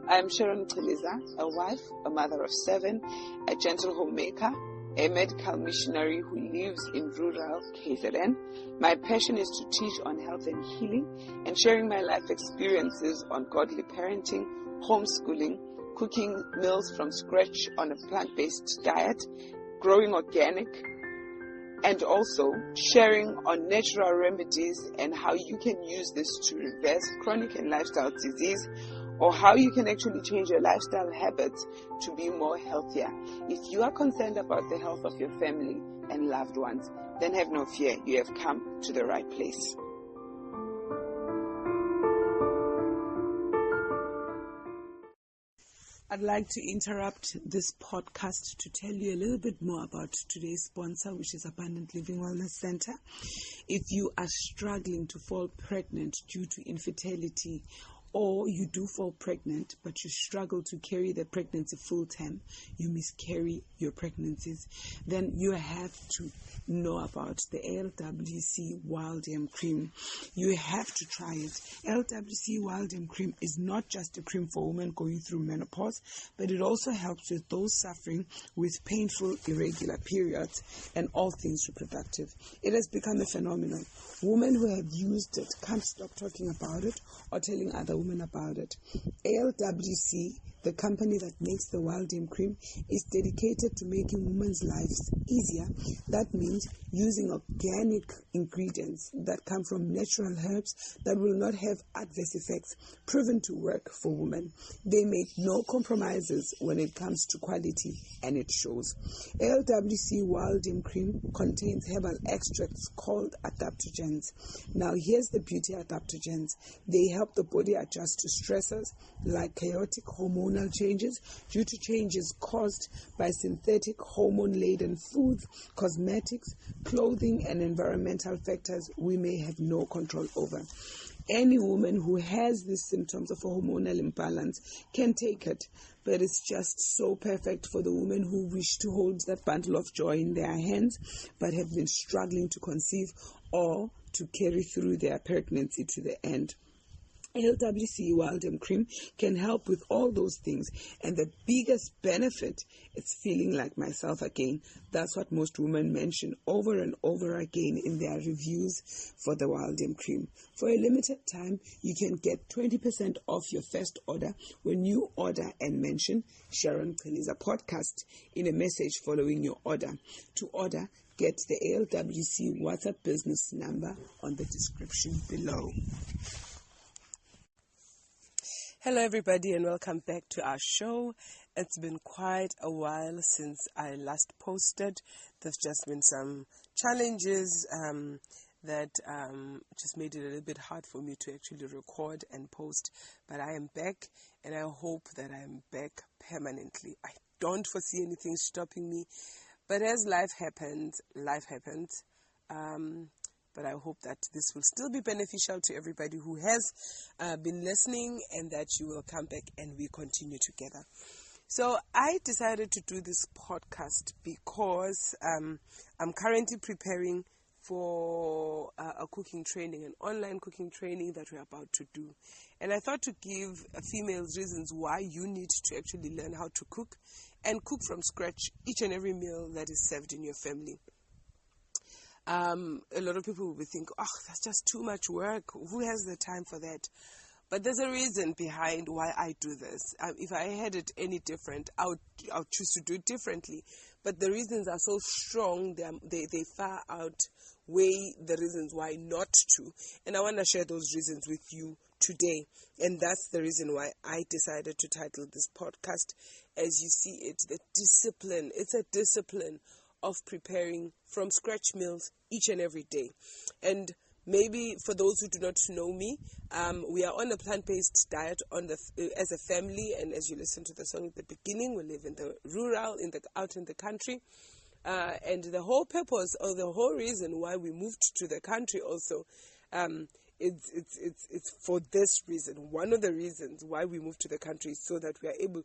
I am Sharon Chiliza, a wife, a mother of 7, a gentle homemaker, a medical missionary who lives in rural KZN. My passion is to teach on health and healing and sharing my life experiences on godly parenting, homeschooling, cooking meals from scratch on a plant-based diet, growing organic, and also sharing on natural remedies and how you can use this to reverse chronic and lifestyle disease, or how you can actually change your lifestyle habits to be more healthier. If you are concerned about the health of your family and loved ones, then have no fear, you have come to the right place. I'd like to interrupt this podcast to tell you a little bit more about today's sponsor, which is Abundant Living Wellness Center. If you are struggling to fall pregnant due to infertility, or you do fall pregnant, but you struggle to carry the pregnancy full time, you miscarry your pregnancies, then you have to know about the LWC Wild Yam Cream. You have to try it. LWC Wild Yam Cream is not just a cream for women going through menopause, but it also helps with those suffering with painful irregular periods and all things reproductive. It has become a phenomenon. Women who have used it can't stop talking about it or telling other women about it. LWC, the company that makes the Wild Yam Cream, is dedicated to making women's lives easier. That means using organic ingredients that come from natural herbs that will not have adverse effects, proven to work for women. They make no compromises when it comes to quality, and it shows. LWC Wild Yam Cream contains herbal extracts called adaptogens. Now here's the beauty of adaptogens. They help the body adjust to stressors like chaotic hormonal changes due to changes caused by synthetic hormone-laden foods, cosmetics, clothing, and environmental factors we may have no control over. Any woman who has these symptoms of a hormonal imbalance can take it, but it's just so perfect for the women who wish to hold that bundle of joy in their hands but have been struggling to conceive or to carry through their pregnancy to the end. LWC Wild Yam Cream can help with all those things, and the biggest benefit is feeling like myself again. That's what most women mention over and over again in their reviews for the Wild Yam Cream. For a limited time, you can get 20% off your first order when you order and mention Sharon Chiliza Podcast in a message following your order. To order, get the LWC WhatsApp business number on the description below. Hello everybody and welcome back to our show. It's been quite a while since I last posted. There's just been some challenges that just made it a little bit hard for me to actually record and post. But I am back, and I hope that I am back permanently. I don't foresee anything stopping me. But as life happens. But I hope that this will still be beneficial to everybody who has been listening, and that you will come back and we continue together. So I decided to do this podcast because I'm currently preparing for a cooking training, an online cooking training that we're about to do. And I thought to give females reasons why you need to actually learn how to cook and cook from scratch each and every meal that is served in your family. A lot of people will think, oh, that's just too much work. Who has the time for that? But there's a reason behind why I do this. If I had it any different, I would choose to do it differently. But the reasons are so strong, they far outweigh the reasons why not to. And I want to share those reasons with you today. And that's the reason why I decided to title this podcast, as you see it, the discipline. It's a discipline of preparing from scratch meals each and every day. And maybe for those who do not know me, we are on a plant-based diet as a family, and as you listen to the song at the beginning, we live in the rural, out in the country, and the whole purpose or the whole reason why we moved to the country also, it's for this reason. One of the reasons why we moved to the country is so that we are able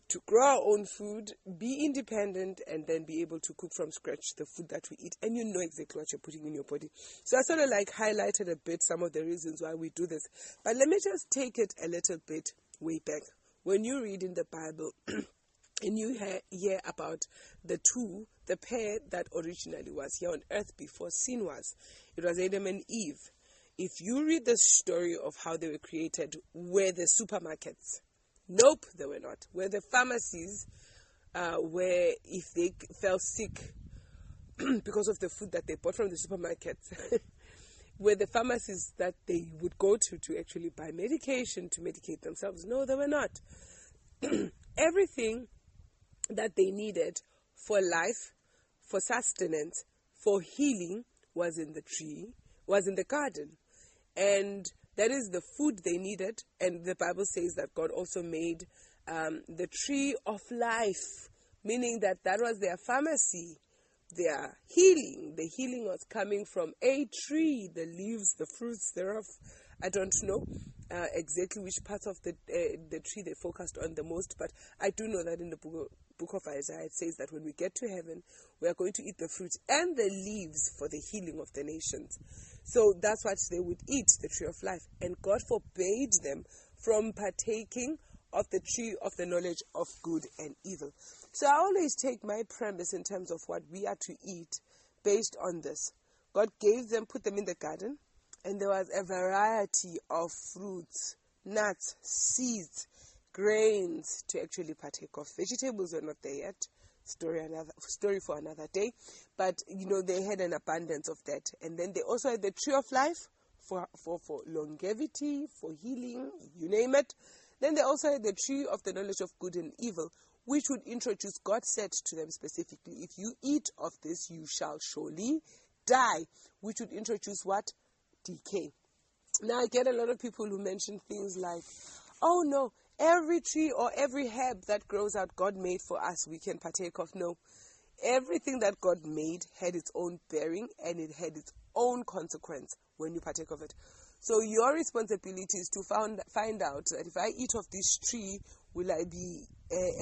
to grow our own food, be independent, and then be able to cook from scratch the food that we eat, and you know exactly what you're putting in your body. So I sort of highlighted a bit some of the reasons why we do this. But let me just take it a little bit way back. when you read in the Bible and you hear about the pair that originally was here on earth before sin was, it was Adam and Eve. If you read the story of how they were created, were the supermarkets? Nope, they were not. Were the pharmacies, where if they fell sick because of the food that they bought from the supermarkets, were the pharmacies that they would go to actually buy medication to medicate themselves? No, they were not. Everything that they needed for life, for sustenance, for healing was in the tree, was in the garden. And that is the food they needed. And the Bible says that God also made the tree of life, meaning that was their pharmacy, their healing. The healing was coming from a tree, the leaves, the fruits thereof. I don't know exactly which parts of the tree they focused on the most, but I do know that in the book of Isaiah it says that when we get to heaven, we are going to eat the fruits and the leaves for the healing of the nations. So that's what they would eat, the tree of life. And God forbade them from partaking of the tree of the knowledge of good and evil. So I always take my premise in terms of what we are to eat based on this. God gave them, put them in the garden, and there was a variety of fruits, nuts, seeds, grains to actually partake of. Vegetables were not there yet. Story for another day. But, they had an abundance of that. And then they also had the tree of life for longevity, for healing, you name it. Then they also had the tree of the knowledge of good and evil, which would introduce, God said to them specifically, if you eat of this, you shall surely die, which would introduce what? Decay. Now I get a lot of people who mention things like, oh no, every tree or every herb that grows out, God made for us, we can partake of. No. Everything that God made had its own bearing and it had its own consequence when you partake of it. So your responsibility is to find out that if I eat of this tree, will I be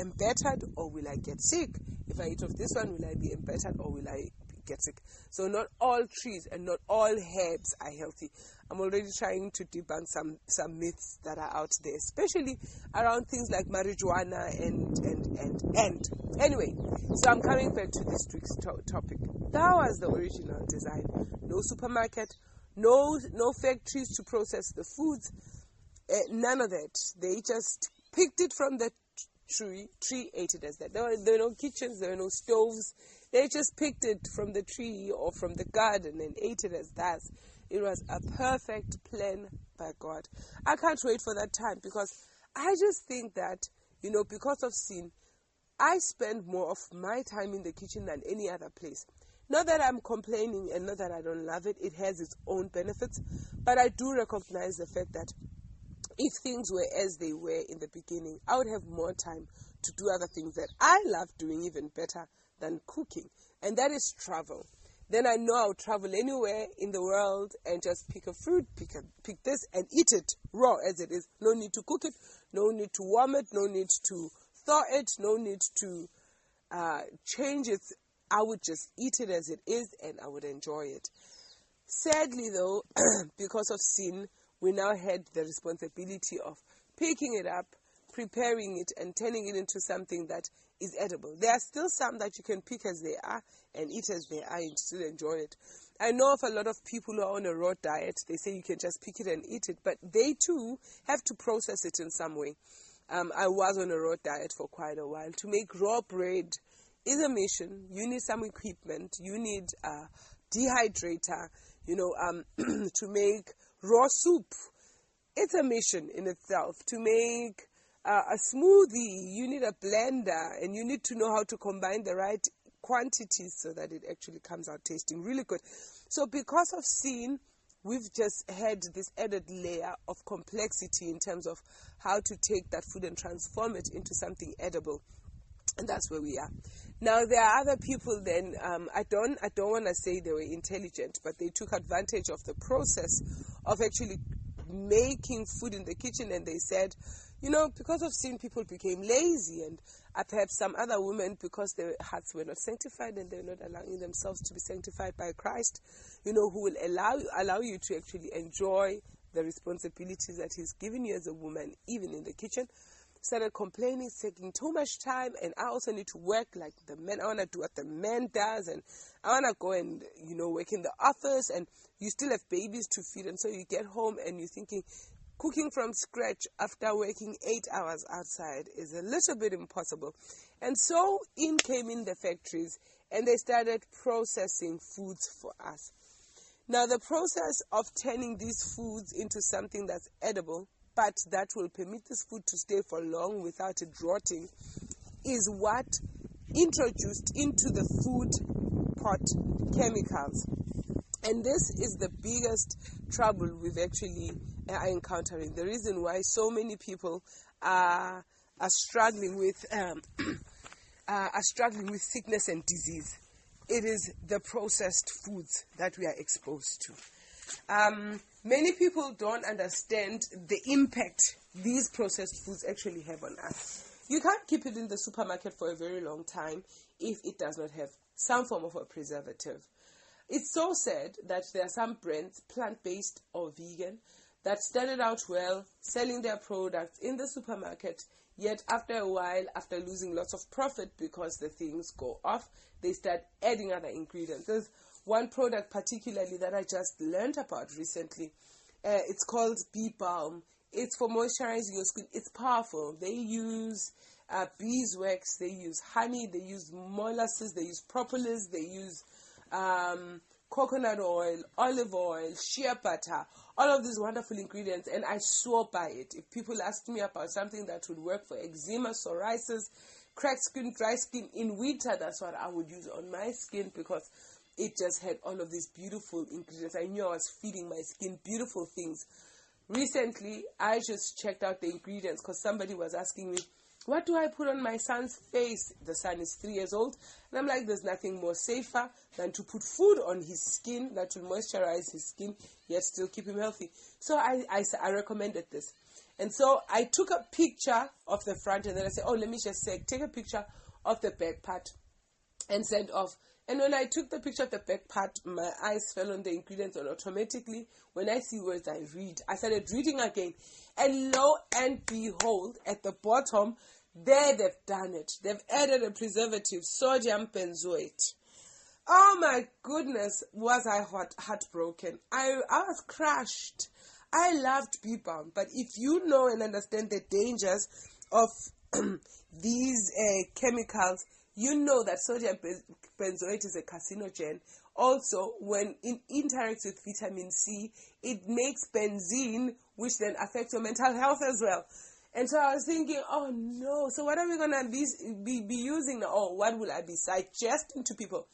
embittered or will I get sick? If I eat of this one, will I be embittered or will I get sick? So not all trees and not all herbs are healthy. I'm already trying to debunk some myths that are out there, especially around things like marijuana and anyway. So I'm coming back to this week's topic. That was the original design. No supermarket, no factories to process the foods, none of that. They just picked it from the tree, ate it as that. There were no kitchens, there were no stoves. They just picked it from the tree or from the garden and ate it as that. It was a perfect plan by God. I can't wait for that time because I just think that, because of sin, I spend more of my time in the kitchen than any other place. Not that I'm complaining and not that I don't love it. It has its own benefits. But I do recognize the fact that if things were as they were in the beginning, I would have more time to do other things that I love doing even better than cooking. And that is travel. Then I know I'll travel anywhere in the world and just pick a fruit, pick this and eat it raw as it is. No need to cook it, no need to warm it, no need to thaw it, no need to change it. I would just eat it as it is and I would enjoy it. Sadly though, because of sin, we now had the responsibility of picking it up, preparing it and turning it into something that is edible. There are still some that you can pick as they are and eat as they are and still enjoy it. I know of a lot of people who are on a raw diet. They say you can just pick it and eat it, but they too have to process it in some way. I was on a raw diet for quite a while. To make raw bread is a mission. You need some equipment. You need a dehydrator, to make raw soup. It's a mission in itself. To make a smoothie, you need a blender and you need to know how to combine the right quantities so that it actually comes out tasting really good. So because of sin, we've just had this added layer of complexity in terms of how to take that food and transform it into something edible. And that's where we are. Now, there are other people then, I don't want to say they were intelligent, but they took advantage of the process of actually making food in the kitchen, and they said, because of sin, people became lazy, and perhaps some other women, because their hearts were not sanctified and they're not allowing themselves to be sanctified by Christ, who will allow you to actually enjoy the responsibilities that He's given you as a woman, even in the kitchen. started complaining, it's taking too much time, and I also need to work like the men. I want to do what the man does, and I want to go and, work in the office, and you still have babies to feed, and so you get home and you're thinking, cooking from scratch after working 8 hours outside is a little bit impossible. And so in came in the factories, and they started processing foods for us. Now, the process of turning these foods into something that's edible, but that will permit this food to stay for long without it rotting, is what introduced into the food pot chemicals. And this is the biggest trouble we've actually are encountering. The reason why so many people are struggling with sickness and disease. It is the processed foods that we are exposed to. Many people don't understand the impact these processed foods actually have on us. You can't keep it in the supermarket for a very long time if it does not have some form of a preservative. It's so sad that there are some brands, plant-based or vegan, that started out well, selling their products in the supermarket, yet after a while, after losing lots of profit because the things go off, they start adding other ingredients. There's one product particularly that I just learned about recently. It's called Bee Balm. It's for moisturizing your skin. It's powerful. They use beeswax, they use honey, they use molasses, they use propolis, they use coconut oil, olive oil, shea butter, all of these wonderful ingredients, and I swore by it. If people ask me about something that would work for eczema, psoriasis, cracked skin, dry skin in winter, that's what I would use on my skin, because it just had all of these beautiful ingredients. I knew I was feeding my skin beautiful things. Recently, I just checked out the ingredients because somebody was asking me, what do I put on my son's face? The son is 3 years old. And I'm like, there's nothing more safer than to put food on his skin that will moisturize his skin, yet still keep him healthy. So I recommended this. And so I took a picture of the front, and then I said, let me just take a picture of the back part and send off. And when I took the picture of the back part, my eyes fell on the ingredients, and automatically, when I see words, I read. I started reading again. And lo and behold, at the bottom, there they've done it. They've added a preservative, sodium benzoate. Oh my goodness, was I heartbroken. I was crushed. I loved Bee Balm, but if you know and understand the dangers of these chemicals, you know that sodium benzoate is a carcinogen. Also, when it interacts with vitamin C, it makes benzene, which then affects your mental health as well. And so I was thinking, oh no, so what are we going to be using now? Or what will I be suggesting to people?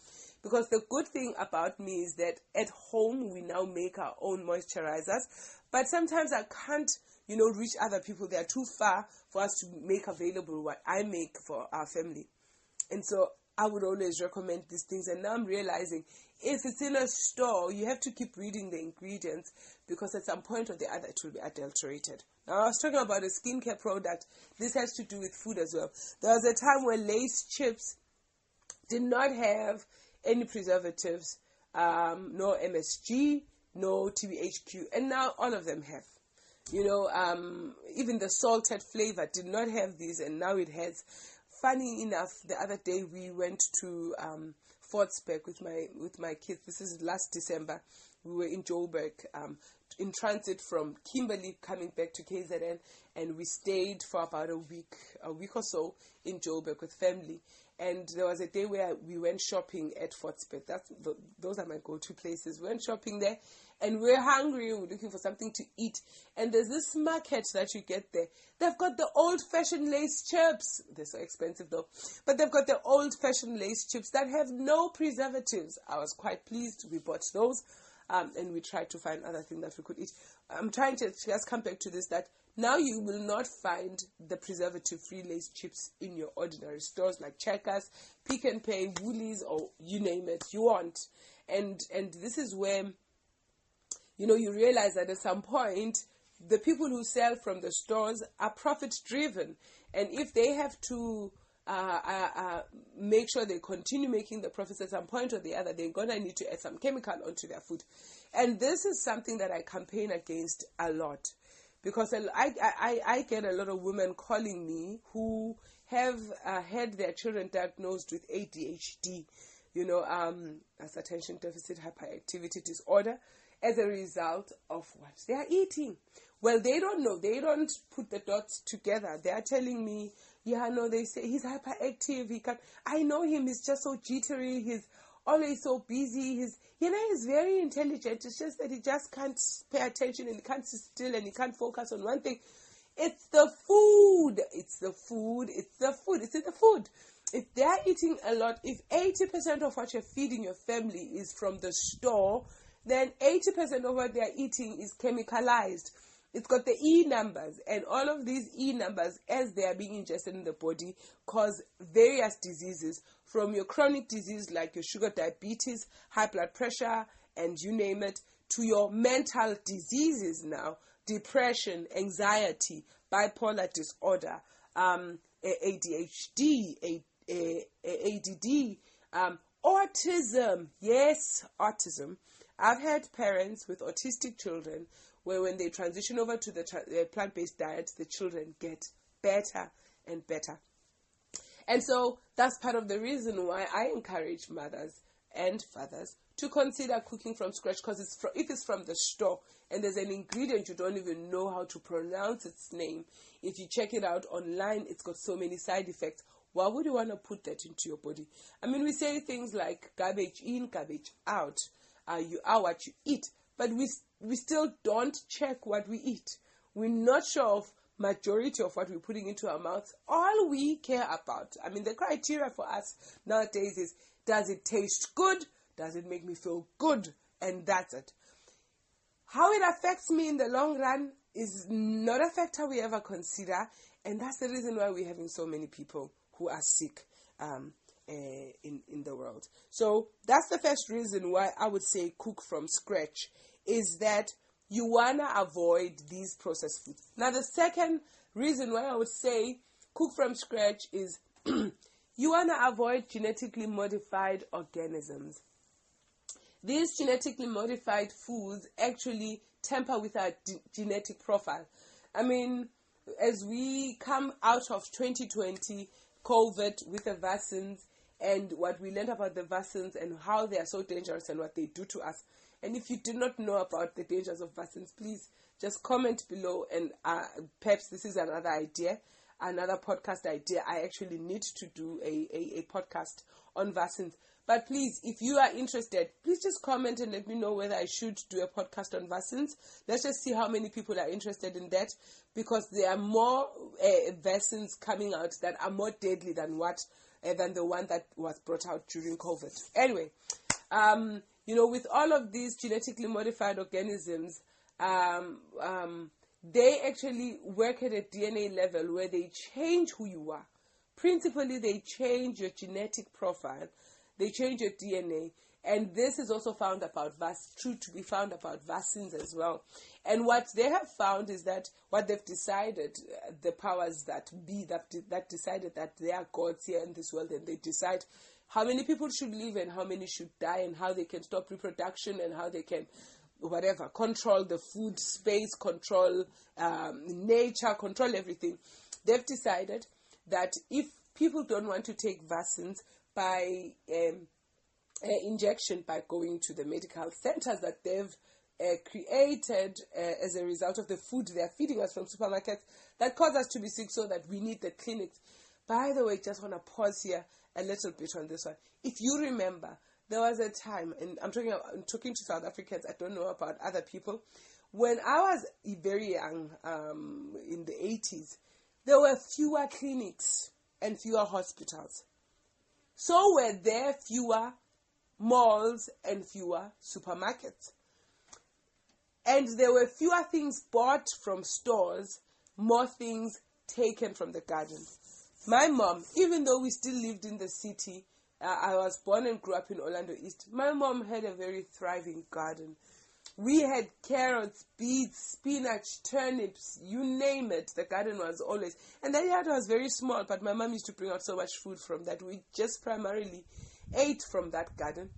Because the good thing about me is that at home we now make our own moisturizers. But sometimes I can't, reach other people. They are too far for us to make available what I make for our family. And so I would always recommend these things. And now I'm realizing if it's in a store, you have to keep reading the ingredients, because at some point or the other it will be adulterated. Now, I was talking about a skincare product. This has to do with food as well. There was a time where Lay's chips did not have any preservatives, no MSG, no TBHQ, and now all of them have. Even the salted flavor did not have these, and now it has. Funny enough, the other day we went to Fortsburg with my kids. This is last December. We were in Joburg, in transit from Kimberley, coming back to KZN, and we stayed for about a week or so in Joburg with family. And there was a day where we went shopping at Fortsburg. Those are my go-to places. We went shopping there, and we're hungry. We're looking for something to eat. And there's this market that you get there. They've got the old-fashioned Lace chips. They're so expensive, though. But they've got the old-fashioned Lace chips that have no preservatives. I was quite pleased. We bought those, and we tried to find other things that we could eat. I'm trying to just come back to this, that now you will not find the preservative-free Lace chips in your ordinary stores like Checkers, Pick n Pay, Woolies, or you name it, you want. And this is where, you realize that at some point, the people who sell from the stores are profit-driven. And if they have to make sure they continue making the profits at some point or the other, they're going to need to add some chemical onto their food. And this is something that I campaign against a lot. because I get a lot of women calling me who have had their children diagnosed with ADHD, as attention deficit hyperactivity disorder, as a result of what they are eating. Well, they don't know. They don't put the dots together. They are telling me, they say he's hyperactive. I know him. He's just so jittery. He's always so busy. He's very intelligent. It's just that he just can't pay attention and he can't sit still and he can't focus on one thing. It's the food. It's the food. It's the food. It's in the food. If they're eating a lot, if 80% of what you're feeding your family is from the store, then 80% of what they're eating is chemicalized. It's got the E numbers, and all of these E numbers, as they are being ingested in the body, cause various diseases, from your chronic disease like your sugar diabetes, high blood pressure, and you name it, to your mental diseases now, depression, anxiety, bipolar disorder, ADHD, ADD, autism. Yes, autism. I've had parents with autistic children where when they transition over to the plant-based diet, the children get better and better. And so that's part of the reason why I encourage mothers and fathers to consider cooking from scratch, because if it's from the store and there's an ingredient you don't even know how to pronounce its name, if you check it out online, it's got so many side effects. Why would you want to put that into your body? I mean, we say things like garbage in, garbage out. You are what you eat. But we still don't check what we eat. We're not sure of majority of what we're putting into our mouths. All we care about, I mean, the criteria for us nowadays is, does it taste good? Does it make me feel good? And that's it. How it affects me in the long run is not a factor we ever consider. And that's the reason why we're having so many people who are sick in the world. So that's the first reason why I would say cook from scratch, is that you want to avoid these processed foods. Now, the second reason why I would say cook from scratch is you want to avoid genetically modified organisms. These genetically modified foods actually tamper with our genetic profile. I mean, as we come out of 2020, COVID with the vaccines, and what we learned about the vaccines and how they are so dangerous and what they do to us. And if you do not know about the dangers of vaccines, please just comment below, and perhaps this is another idea, another podcast idea. I actually need to do a podcast on vaccines. But please, if you are interested, please just comment and let me know whether I should do a podcast on vaccines. Let's just see how many people are interested in that, because there are more vaccines coming out that are more deadly than the one that was brought out during COVID. Anyway, with all of these genetically modified organisms, they actually work at a DNA level where they change who you are. Principally, they change your genetic profile. They change your DNA. And this is also true to be found about vaccines as well. And what they have found is that what they've decided, the powers that be, that decided that they are gods here in this world, and they decide how many people should live and how many should die, and how they can stop reproduction, and how they can, control the food space, control nature, control everything. They've decided that if people don't want to take vaccines by injection, by going to the medical centers that they've created as a result of the food they are feeding us from supermarkets that cause us to be sick, so that we need the clinics. By the way, just want to pause here a little bit on this one. If you remember, there was a time, and I'm talking to South Africans, I don't know about other people, when I was very young, in the 80s, there were fewer clinics and fewer hospitals. So were there fewer malls and fewer supermarkets. And there were fewer things bought from stores, more things taken from the garden. My mom, even though we still lived in the city, I was born and grew up in Orlando East, my mom had a very thriving garden. We had carrots, beets, spinach, turnips, you name it. The garden was always, and the yard was very small, but my mom used to bring out so much food from that. We just primarily ate from that garden.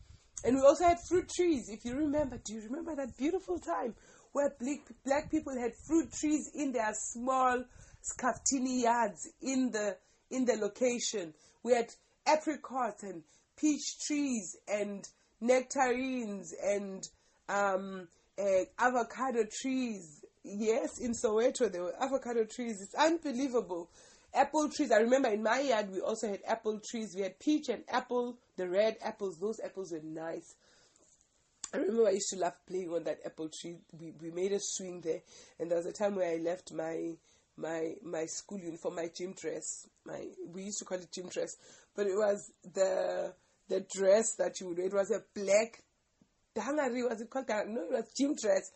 And we also had fruit trees. If you remember, do you remember that beautiful time where black people had fruit trees in their small scaftini yards in the location? We had apricots and peach trees and nectarines and avocado trees. Yes, in Soweto there were avocado trees. It's unbelievable. Apple trees. I remember in my yard we also had apple trees. We had peach and apple, the red apples. Those apples were nice. I remember I used to love playing on that apple tree. We made a swing there, and there was a time where I left my school uniform, my gym dress. We used to call it gym dress, but it was the dress that you would wear. It was a black dangari. Was it called? No, it was gym dress.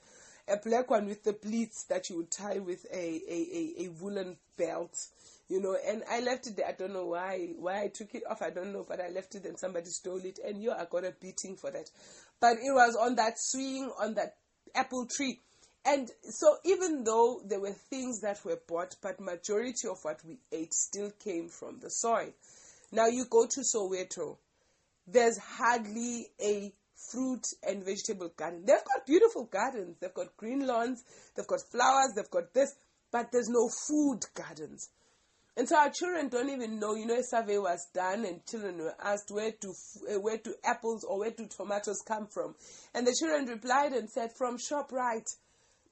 A black one with the pleats that you would tie with a woolen belt. And I left it there. I don't know why I took it off. I don't know, but I left it and somebody stole it, and I got a beating for that. But it was on that swing, on that apple tree. And so even though there were things that were bought, but majority of what we ate still came from the soil. Now you go to Soweto, there's hardly a fruit and vegetable garden. They've got beautiful gardens. They've got green lawns. They've got flowers. They've got this, but there's no food gardens. And so our children don't even know, a survey was done and children were asked where do apples or where do tomatoes come from. And the children replied and said, from ShopRite,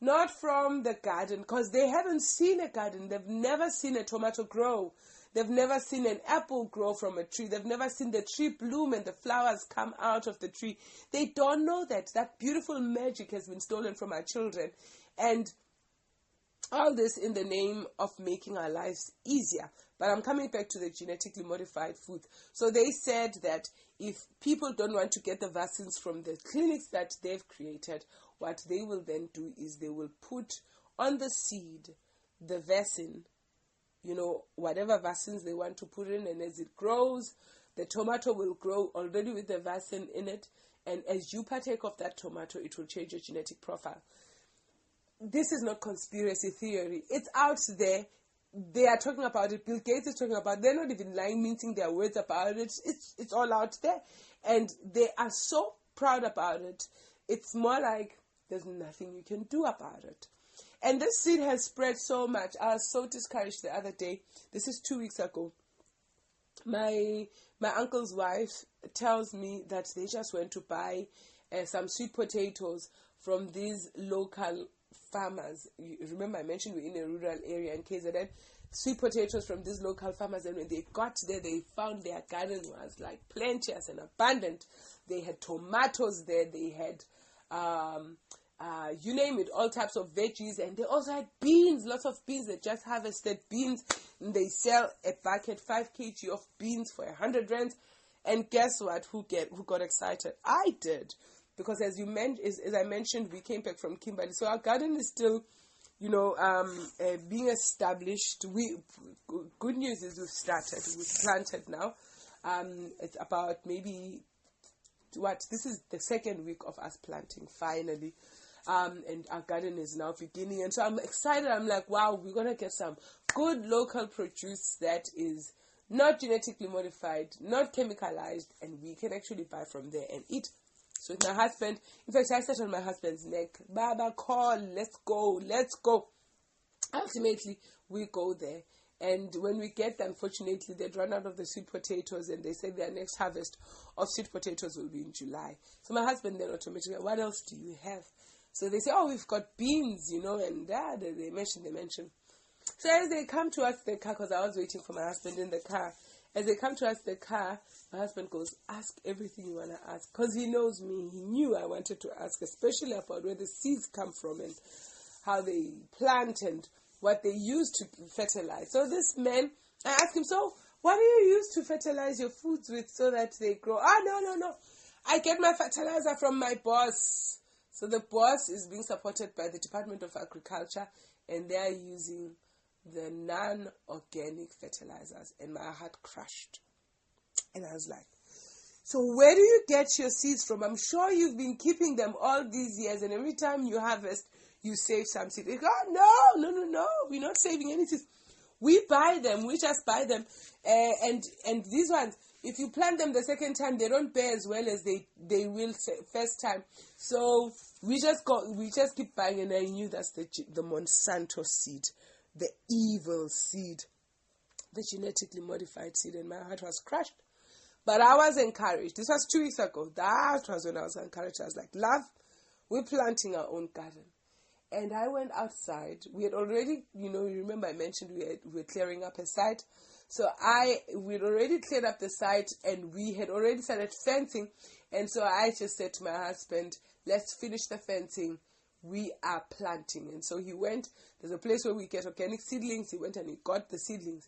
not from the garden, because they haven't seen a garden. They've never seen a tomato grow. They've never seen an apple grow from a tree. They've never seen the tree bloom and the flowers come out of the tree. They don't know that beautiful magic has been stolen from our children. And all this in the name of making our lives easier. But I'm coming back to the genetically modified foods. So they said that if people don't want to get the vaccines from the clinics that they've created, what they will then do is they will put on the seed the vaccine, whatever vaccines they want to put in, and as it grows, the tomato will grow already with the vaccine in it, and as you partake of that tomato, it will change your genetic profile. This is not conspiracy theory. It's out there. They are talking about it. Bill Gates is talking about it. They're not even lying, mincing their words about it. It's all out there. And they are so proud about it. It's more like there's nothing you can do about it. And this seed has spread so much. I was so discouraged the other day. This is 2 weeks ago. My uncle's wife tells me that they just went to buy some sweet potatoes from these local farmers. You remember I mentioned we're in a rural area in KZN. Sweet potatoes from these local farmers, and when they got there, they found their garden was like plenteous and abundant. They had tomatoes there, they had you name it, all types of veggies, and they also had beans, lots of beans. They just harvested beans, and they sell a bucket 5 kg of beans for 100 rands. And guess what? Who got excited? I did. Because as I mentioned, we came back from Kimberley, so our garden is still, being established. Good news is we've planted now. It's about maybe this is the second week of us planting finally, and our garden is now beginning, and so I'm excited. I'm like, wow, we're gonna get some good local produce that is not genetically modified, not chemicalized, and we can actually buy from there and eat. So with my husband, in fact, I sat on my husband's neck. Baba, call, let's go. Ultimately, we go there. And when we get there, unfortunately, they'd run out of the sweet potatoes, and they said their next harvest of sweet potatoes will be in July. So my husband then automatically, what else do you have? So they say, we've got beans, and they mention. So as they come to us the car, because I was waiting for my husband in the car, as they come to us the car, my husband goes, ask everything you want to ask. Because he knows me. He knew I wanted to ask, especially about where the seeds come from and how they plant and what they use to fertilize. So this man, I asked him, so what do you use to fertilize your foods with so that they grow? No. I get my fertilizer from my boss. So the boss is being supported by the Department of Agriculture, and they are using the non-organic fertilizers, and my heart crushed. And I was like, so where do you get your seeds from? I'm sure you've been keeping them all these years, and every time you harvest, you save some seeds. They go, no, we're not saving any seeds. We buy them, we just buy them, and these ones, if you plant them the second time, they don't bear as well as they will first time. So we just keep buying, and I knew that's the Monsanto seed, the evil seed, the genetically modified seed, and my heart was crushed. But I was encouraged. This was 2 weeks ago. That was when I was encouraged. I was like, love, we're planting our own garden. And I went outside. We had already, you remember I mentioned we were clearing up a site. So we'd already cleared up the site, and we had already started fencing. And so I just said to my husband, let's finish the fencing. We are planting. And so he went. There's a place where we get organic seedlings. He went and he got the seedlings.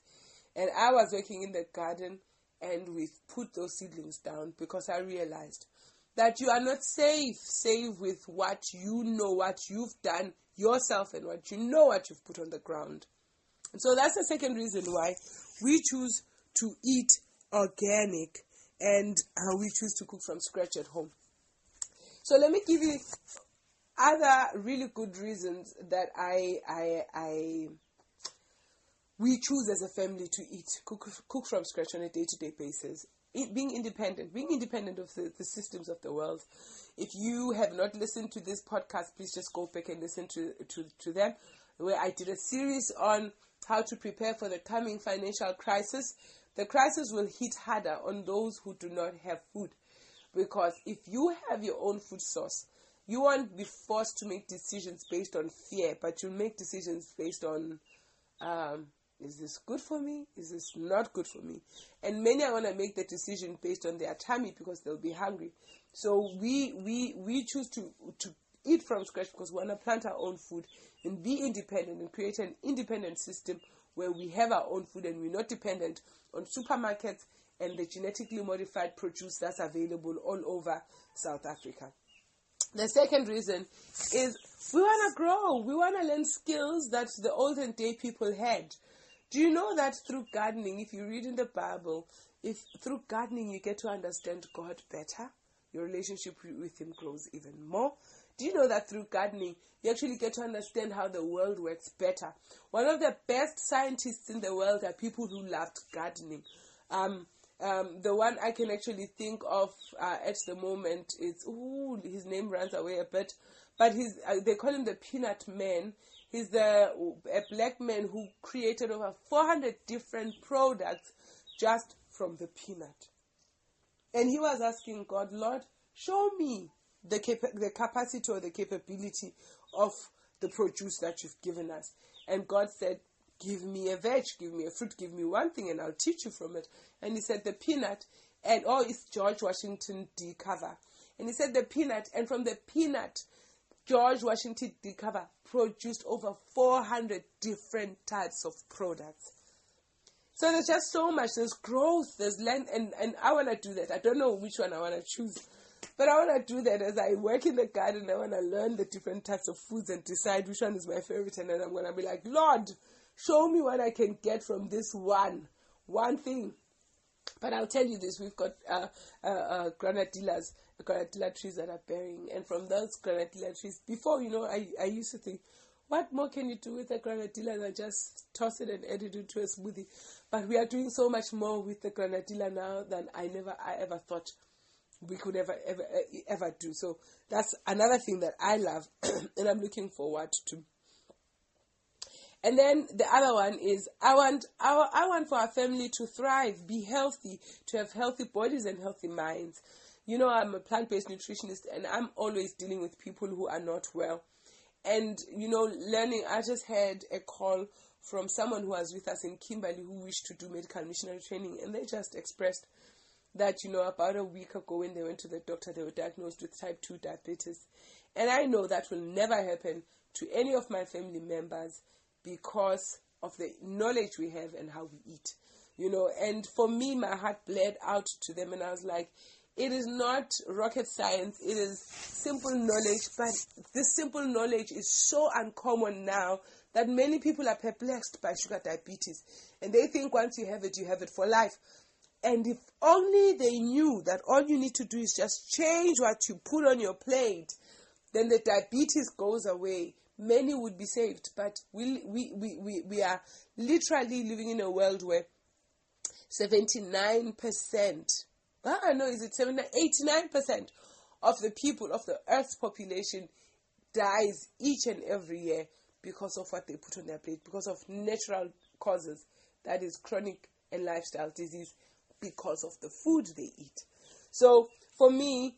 And I was working in the garden, and we put those seedlings down because I realized that you are not safe with what you know, what you've done yourself, and what you know what you've put on the ground. And so that's the second reason why we choose to eat organic, and we choose to cook from scratch at home. So let me give you other really good reasons that we choose as a family to cook from scratch on a day-to-day basis. Being independent of the systems of the world. If you have not listened to this podcast, please just go back and listen to them, where I did a series on how to prepare for the coming financial crisis. The crisis will hit harder on those who do not have food, because if you have your own food source, you won't be forced to make decisions based on fear, but you'll make decisions based on is this good for me? Is this not good for me? And many are going to make the decision based on their tummy because they'll be hungry. So we choose to eat from scratch because we want to plant our own food and be independent and create an independent system where we have our own food and we're not dependent on supermarkets and the genetically modified produce that's available all over South Africa. The second reason is we want to grow. We want to learn skills that the olden day people had. Do you know that through gardening, if you read in the Bible, through gardening you get to understand God better, your relationship with Him grows even more. Do you know that through gardening you actually get to understand how the world works better? One of the best scientists in the world are people who loved gardening. The one I can actually think of at the moment is, his name runs away a bit, but they call him the Peanut Man. He's a black man who created over 400 different products just from the peanut. And he was asking God, Lord, show me the capacity or the capability of the produce that you've given us. And God said, give me a veg, give me a fruit, give me one thing and I'll teach you from it. And he said the peanut, and it's George Washington D. Carver. And he said the peanut, and from the peanut, George Washington D. Carver produced over 400 different types of products. So there's just so much. There's growth, there's land, and I want to do that. I don't know which one I want to choose. But I want to do that as I work in the garden. I want to learn the different types of foods and decide which one is my favorite. And then I'm going to be like, Lord, show me what I can get from this one thing. But I'll tell you this, we've got granadilla trees that are bearing. And from those granadilla trees, before, I used to think, what more can you do with the granadilla than just toss it and add it into a smoothie? But we are doing so much more with the granadilla now than I ever thought we could ever do. So that's another thing that I love and I'm looking forward to. And then the other one is I want for our family to thrive, be healthy, to have healthy bodies and healthy minds. I'm a plant-based nutritionist and I'm always dealing with people who are not well. And, learning, I just had a call from someone who was with us in Kimberley who wished to do medical missionary training. And they just expressed that, about a week ago when they went to the doctor, they were diagnosed with type 2 diabetes. And I know that will never happen to any of my family members because of the knowledge we have and how we eat. And for me, my heart bled out to them. And I was like, it is not rocket science, it is simple knowledge, but this simple knowledge is so uncommon now that many people are perplexed by sugar diabetes. And they think once you have it for life. And if only they knew that all you need to do is just change what you put on your plate, then the diabetes goes away. Many would be saved. But we are literally living in a world where 79%. I know, is it 89% of the people of the Earth's population dies each and every year because of what they put on their plate, because of natural causes, that is chronic and lifestyle disease, because of the food they eat. So for me,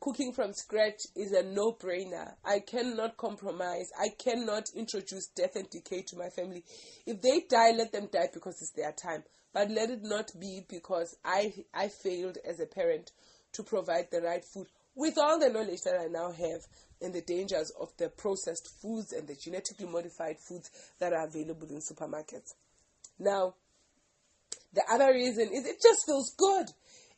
cooking from scratch is a no-brainer. I cannot compromise. I cannot introduce death and decay to my family. If they die, let them die because it's their time. But let it not be because I failed as a parent to provide the right food with all the knowledge that I now have and the dangers of the processed foods and the genetically modified foods that are available in supermarkets. Now, the other reason is it just feels good.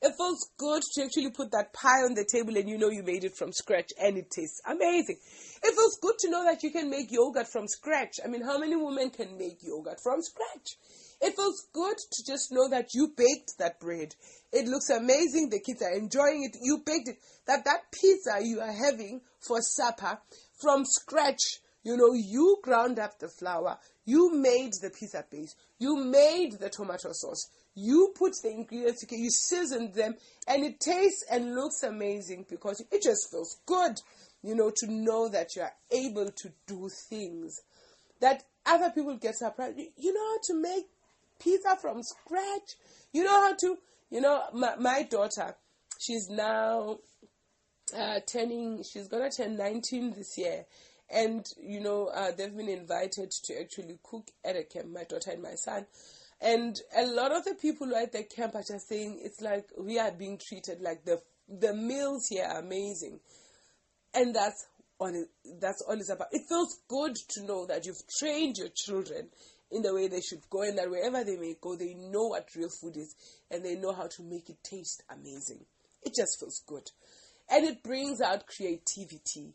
It feels good to actually put that pie on the table and you made it from scratch and it tastes amazing. It feels good to know that you can make yogurt from scratch. I mean, how many women can make yogurt from scratch? It feels good to just know that you baked that bread. It looks amazing. The kids are enjoying it. You baked it. That pizza you are having for supper from scratch, you ground up the flour. You made the pizza base. You made the tomato sauce. You put the ingredients together. You seasoned them. And it tastes and looks amazing because it just feels good, to know that you are able to do things that other people get surprised. You know how to make pizza from scratch. You know how to, my daughter, she's now she's going to turn 19 this year. And, they've been invited to actually cook at a camp, my daughter and my son. And a lot of the people who are at the camp are just saying it's like we are being treated like the meals here are amazing. And that's all it's about. It feels good to know that you've trained your children in the way they should go, and that wherever they may go, they know what real food is and they know how to make it taste amazing. It just feels good. And it brings out creativity.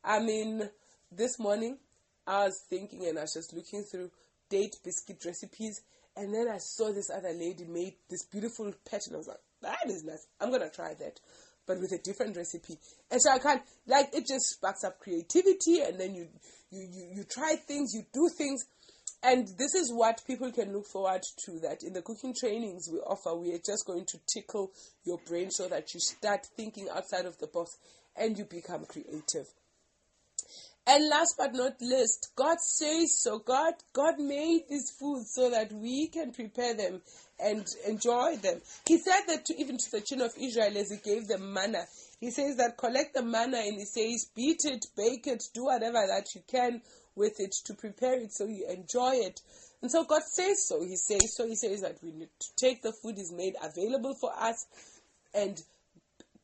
I mean, this morning I was thinking and I was just looking through date biscuit recipes, and then I saw this other lady made this beautiful pattern. I was like, that is nice. I'm going to try that, but with a different recipe. And so it just sparks up creativity, and then you try things, you do things. And this is what people can look forward to, that in the cooking trainings we offer, we are just going to tickle your brain so that you start thinking outside of the box and you become creative. And last but not least, God says so. God made these foods so that we can prepare them and enjoy them. He said that even to the children of Israel as he gave them manna. He says that collect the manna, and he says beat it, bake it, do whatever that you can with it to prepare it so you enjoy it. And so God says so. He says so. He says that we need to take the food He's made available for us and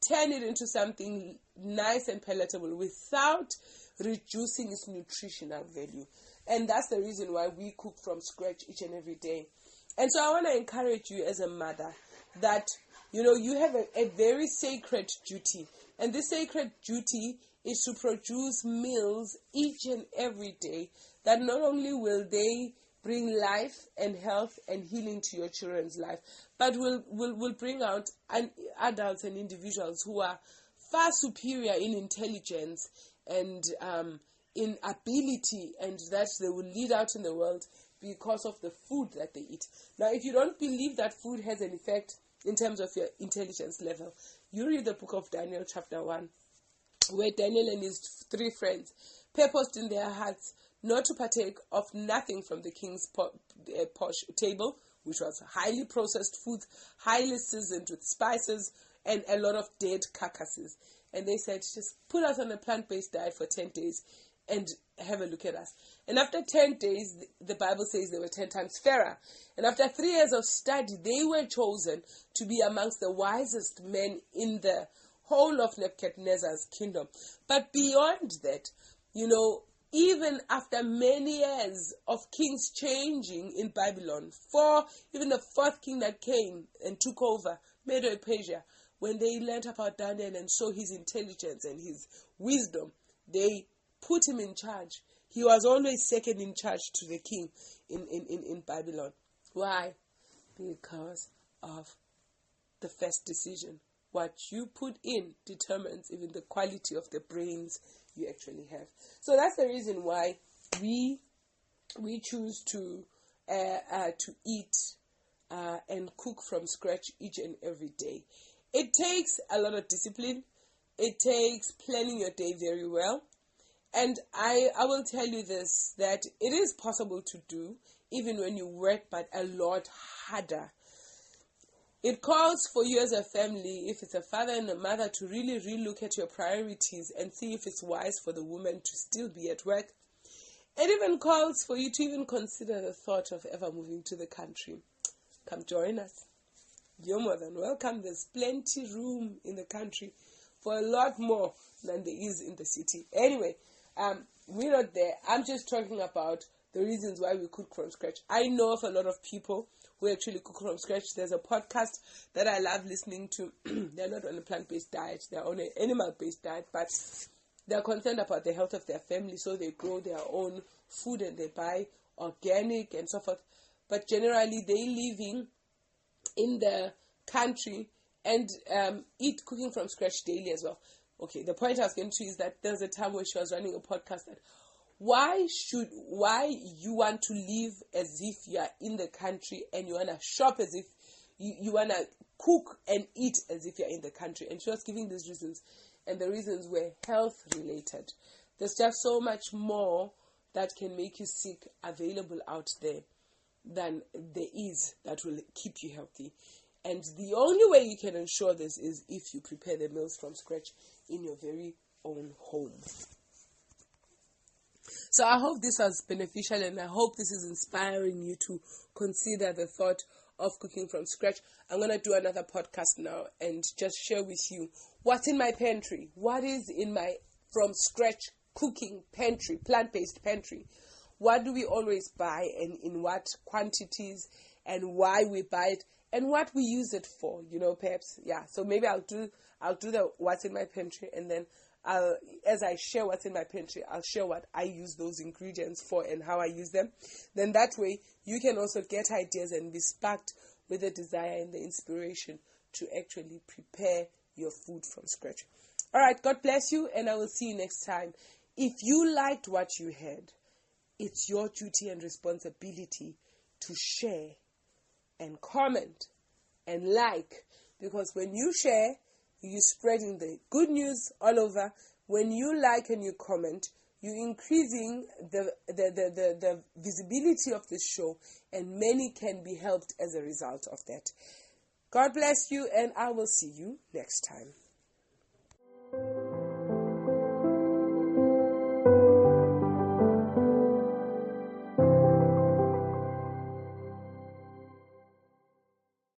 turn it into something nice and palatable without reducing its nutritional value. And that's the reason why we cook from scratch each and every day. And so I want to encourage you as a mother that, you have a very sacred duty. And this sacred duty is to produce meals each and every day that not only will they bring life and health and healing to your children's life, but will bring out adults and individuals who are far superior in intelligence and in ability, and that they will lead out in the world because of the food that they eat. Now, if you don't believe that food has an effect in terms of your intelligence level, you read the book of Daniel chapter 1, where Daniel and his 3 friends purposed in their hearts not to partake of nothing from the king's posh table, which was highly processed foods, highly seasoned with spices, and a lot of dead carcasses. And they said, just put us on a plant-based diet for 10 days and have a look at us. And after 10 days, the Bible says they were 10 times fairer. And after 3 years of study, they were chosen to be amongst the wisest men in the whole of Nebuchadnezzar's kingdom. But beyond that, even after many years of kings changing in Babylon, even the 4th king that came and took over, Medo-Persia, when they learned about Daniel and saw his intelligence and his wisdom, they put him in charge. He was always second in charge to the king in Babylon. Why? Because of the first decision. What you put in determines even the quality of the brains you actually have. So that's the reason why we choose to eat and cook from scratch each and every day. It takes a lot of discipline. It takes planning your day very well. And I will tell you this, that it is possible to do even when you work, but a lot harder. It calls for you as a family, if it's a father and a mother, to really relook at your priorities and see if it's wise for the woman to still be at work. It even calls for you to even consider the thought of ever moving to the country. Come join us. You're more than welcome. There's plenty room in the country for a lot more than there is in the city. Anyway, we're not there. I'm just talking about the reasons why we cook from scratch. I know of a lot of people who actually cook from scratch. There's a podcast that I love listening to. They're not on a plant-based diet. They're on an animal-based diet, but they're concerned about the health of their family, so they grow their own food and they buy organic and so forth. But generally, they living in the country and eat cooking from scratch daily as well. Okay, the point I was getting to is that there's a time where she was running a podcast that why you want to live as if you are in the country and you want to shop as if you want to cook and eat as if you're in the country. And she was giving these reasons, and the reasons were health related. There's just so much more that can make you sick available out there than there is that will keep you healthy. And the only way you can ensure this is if you prepare the meals from scratch in your very own home. So I hope this was beneficial, and I hope this is inspiring you to consider the thought of cooking from scratch. I'm going to do another podcast now and just share with you what's in my pantry. What is in my from scratch cooking pantry, plant-based pantry? What do we always buy and in what quantities and why we buy it and what we use it for, perhaps. Yeah, so maybe I'll do the what's in my pantry, and then as I share what's in my pantry, I'll share what I use those ingredients for and how I use them. Then that way you can also get ideas and be sparked with the desire and the inspiration to actually prepare your food from scratch. All right, God bless you, and I will see you next time. If you liked what you heard, it's your duty and responsibility to share and comment and like, because when you share, you're spreading the good news all over. When you like and you comment, you're increasing the visibility of this show, and many can be helped as a result of that. God bless you, and I will see you next time.